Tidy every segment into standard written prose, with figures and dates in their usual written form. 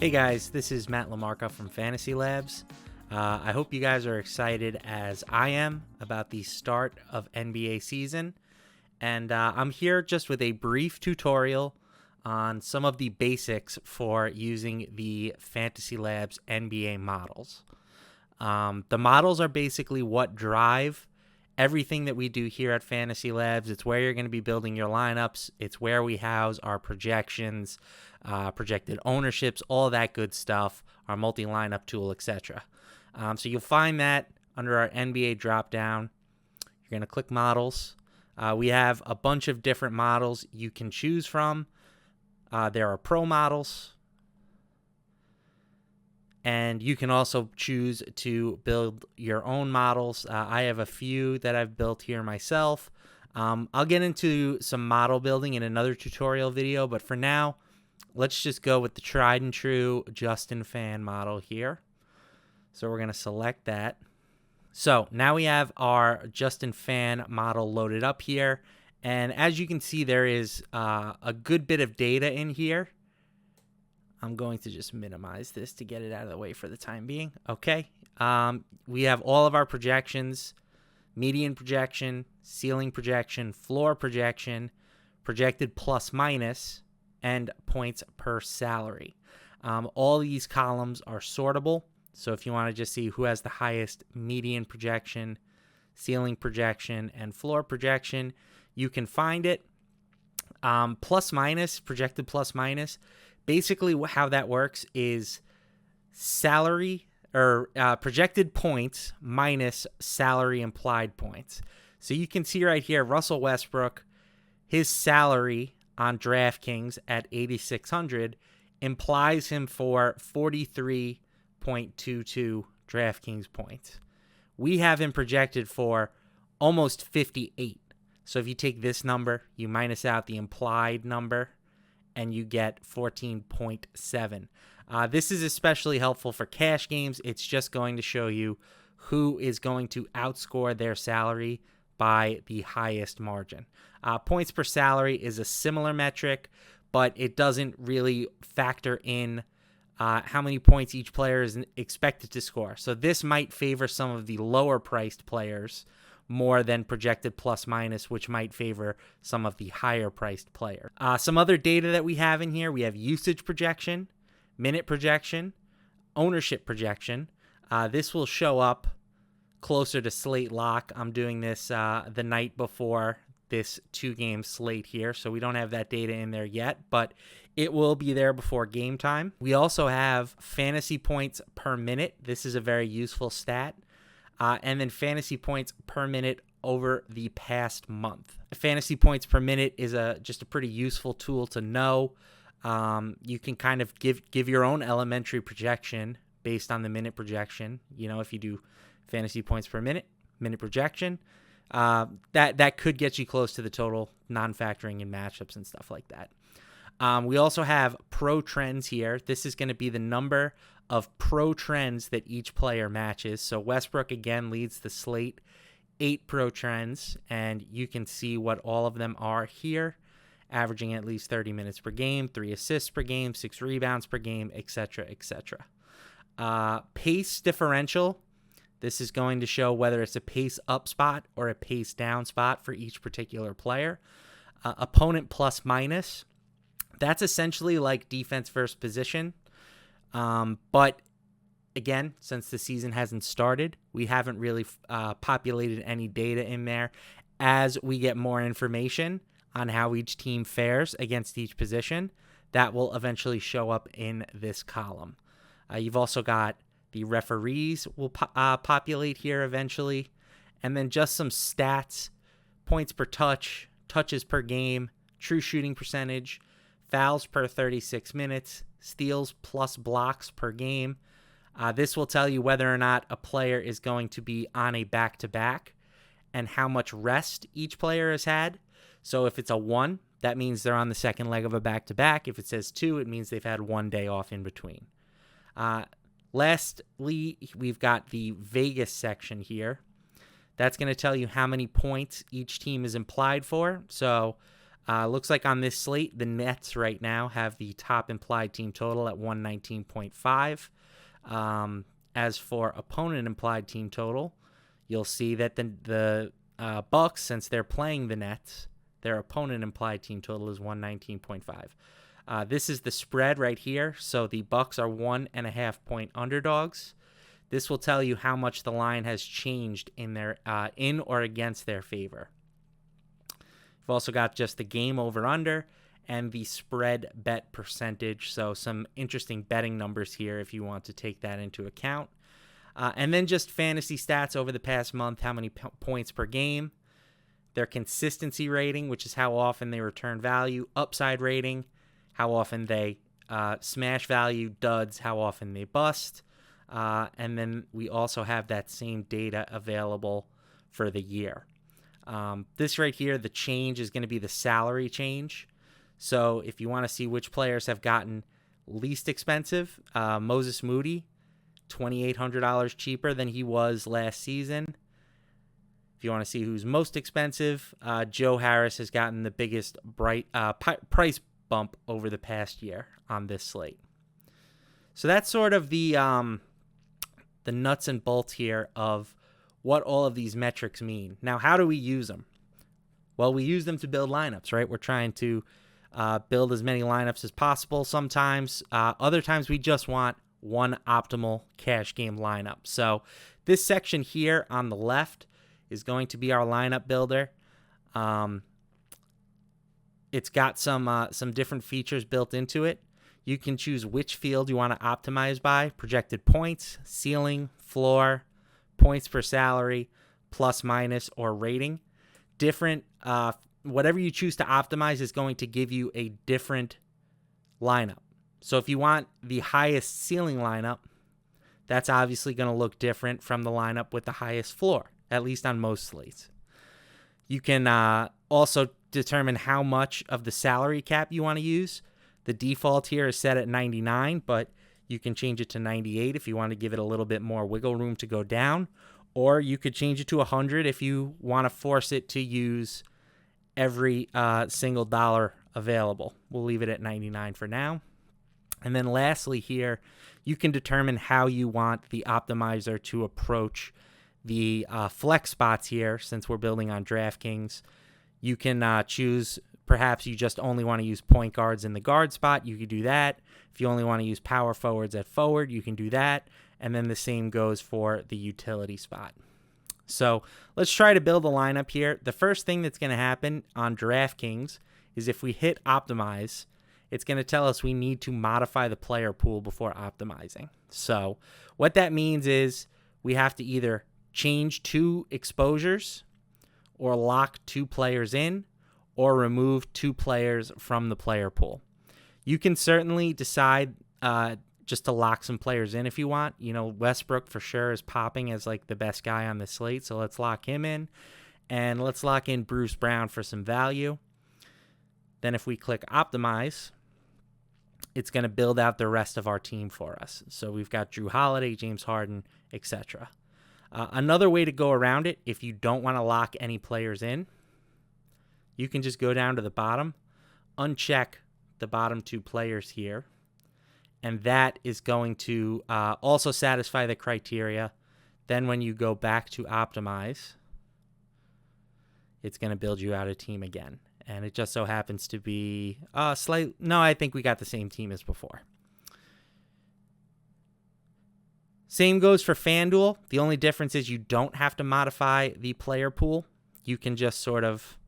Hey guys, this is Matt Lamarca from FantasyLabs. I hope you guys are excited as I am about the start of NBA season. And I'm here just with a brief tutorial on some of the basics for using the FantasyLabs NBA models. The models are basically what drive everything that we do here at FantasyLabs. It's where you're going to be building your lineups. It's where we house our projections, projected ownerships, all that good stuff, our multi-lineup tool, etc. So you'll find that under our NBA dropdown. You're going to click models. We have a bunch of different models you can choose from. There are pro models. And you can also choose to build your own models. I have a few that I've built here myself. I'll get into some model building in another tutorial video, but for now, let's just go with the tried and true Justin Fan model here. So we're going to select that. So now we have our Justin Fan model loaded up here. And as you can see, there is a good bit of data in here. I'm going to just minimize this to get it out of the way for the time being. Okay. We have all of our projections, median projection, ceiling projection, floor projection, projected plus minus, and points per salary. All these columns are sortable. So if you want to just see who has the highest median projection, ceiling projection, and floor projection, you can find it. Plus minus, projected plus minus. Basically, how that works is salary or projected points minus salary implied points. So you can see right here, Russell Westbrook, his salary on DraftKings at 8,600 implies him for 43.22 DraftKings points. We have him projected for almost 58. So if you take this number, you minus out the implied number, and you get 14.7. This is especially helpful for cash games. It's just going to show you who is going to outscore their salary by the highest margin. Points per salary is a similar metric, but it doesn't really factor in how many points each player is expected to score. So this might favor some of the lower priced players more than projected plus minus, which might favor some of the higher priced player. Some other data that we have in here, we have usage projection, minute projection, ownership projection. This will show up closer to slate lock. I'm doing this the night before this 2-game slate here, so we don't have that data in there yet, but it will be there before game time. We also have fantasy points per minute. This is a very useful stat. And then fantasy points per minute over the past month. Fantasy points per minute is just a pretty useful tool to know. You can kind of give your own elementary projection based on the minute projection. You know, if you do fantasy points per minute projection, that could get you close to the total, non-factoring in matchups and stuff like that. We also have pro trends here. This is going to be the number of pro trends that each player matches. So Westbrook again leads the slate, 8 pro trends, and you can see what all of them are here, averaging at least 30 minutes per game, 3 assists per game, 6 rebounds per game, etc., etc. Pace differential. This is going to show whether it's a pace up spot or a pace down spot for each particular player. Opponent plus minus. That's essentially like defense versus position. But again, since the season hasn't started, we haven't really populated any data in there. As we get more information on how each team fares against each position, that will eventually show up in this column. You've also got the referees will populate here eventually, and then just some stats, points per touch, touches per game, true shooting percentage, fouls per 36 minutes, steals plus blocks per game. This will tell you whether or not a player is going to be on a back-to-back and how much rest each player has had. So if it's a 1, that means they're on the second leg of a back-to-back. If it says 2, it means they've had 1 day off in between. Lastly, we've got the Vegas section here. That's going to tell you how many points each team is implied for. So Looks like on this slate, the Nets right now have the top implied team total at 119.5. As for opponent implied team total, you'll see that the Bucks, since they're playing the Nets, their opponent implied team total is 119.5. This is the spread right here. So the Bucks are 1.5 point underdogs. This will tell you how much the line has changed in their in or against their favor. We've also got just the game over under and the spread bet percentage. So some interesting betting numbers here if you want to take that into account. And then just fantasy stats over the past month, how many points per game, their consistency rating, which is how often they return value, upside rating, how often they smash value, duds, how often they bust. And then we also have that same data available for the year. This right here, the change is going to be the salary change. So if you want to see which players have gotten least expensive, Moses Moody, $2,800 cheaper than he was last season. If you want to see who's most expensive, Joe Harris has gotten the biggest price bump over the past year on this slate. So that's sort of the nuts and bolts here of what all of these metrics mean. Now, how do we use them? Well, we use them to build lineups, right? We're trying to build as many lineups as possible sometimes. Other times we just want one optimal cash game lineup. So this section here on the left is going to be our lineup builder. It's got some different features built into it. You can choose which field you want to optimize by: projected points, ceiling, floor, points per salary, plus, minus, or rating. Different, whatever you choose to optimize is going to give you a different lineup. So if you want the highest ceiling lineup, that's obviously going to look different from the lineup with the highest floor, at least on most slates. You can also determine how much of the salary cap you want to use. The default here is set at 99, but you can change it to 98 if you want to give it a little bit more wiggle room to go down. Or you could change it to 100 if you want to force it to use every single dollar available. We'll leave it at 99 for now. And then lastly here, you can determine how you want the optimizer to approach the flex spots here. Since we're building on DraftKings, you can choose, perhaps you just only want to use point guards in the guard spot. You could do that. If you only want to use power forwards at forward, you can do that. And then the same goes for the utility spot. So let's try to build a lineup here. The first thing that's going to happen on DraftKings is if we hit optimize, it's going to tell us we need to modify the player pool before optimizing. So what that means is we have to either change 2 exposures or lock 2 players in or remove 2 players from the player pool. You can certainly decide just to lock some players in if you want. You know, Westbrook for sure is popping as like the best guy on the slate, so let's lock him in. And let's lock in Bruce Brown for some value. Then if we click optimize, it's going to build out the rest of our team for us. So we've got Drew Holiday, James Harden, etc. Another way to go around it, if you don't want to lock any players in, you can just go down to the bottom, uncheck the bottom 2 players here, and that is going to also satisfy the criteria. Then when you go back to optimize, it's going to build you out a team again. And it just so happens to be no, I think we got the same team as before. Same goes for FanDuel. The only difference is you don't have to modify the player pool. You can just sort of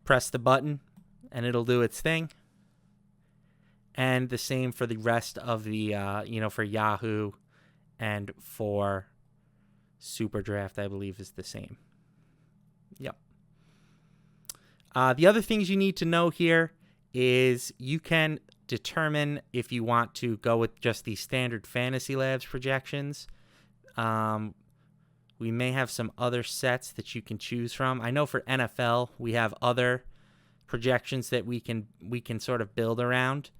press the button and it'll do its thing. And the same for the rest of the, for Yahoo and for Super Draft, I believe is the same. Yep. The other things you need to know here is you can determine if you want to go with just the standard FantasyLabs projections. We may have some other sets that you can choose from. I know for NFL, we have other projections that we can sort of build around.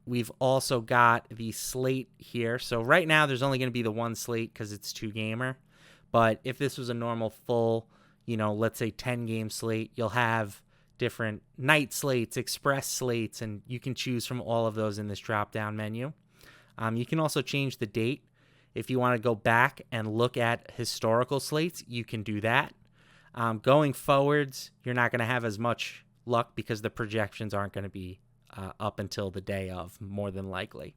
We've also got the slate here. So right now there's only going to be the one slate because it's 2-gamer. But if this was a normal full let's say 10-game slate, you'll have different night slates, express slates, and you can choose from all of those in this drop-down menu. You can also change the date. If you want to go back and look at historical slates, you can do that. Going forwards, you're not going to have as much luck because the projections aren't going to be up until the day of, more than likely.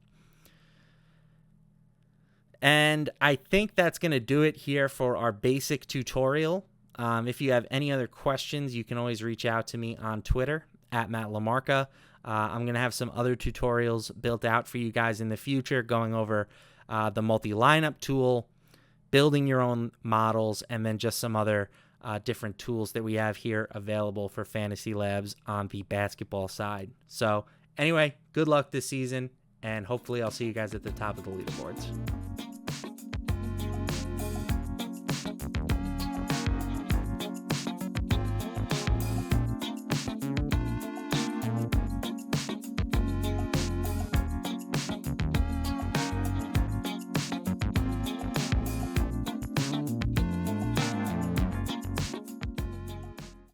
And I think that's going to do it here for our basic tutorial. If you have any other questions, you can always reach out to me on Twitter @MattLamarca. I'm going to have some other tutorials built out for you guys in the future, going over the multi-lineup tool, building your own models, and then just some other different tools that we have here available for FantasyLabs on the basketball side. So anyway, good luck this season, and hopefully I'll see you guys at the top of the leaderboards.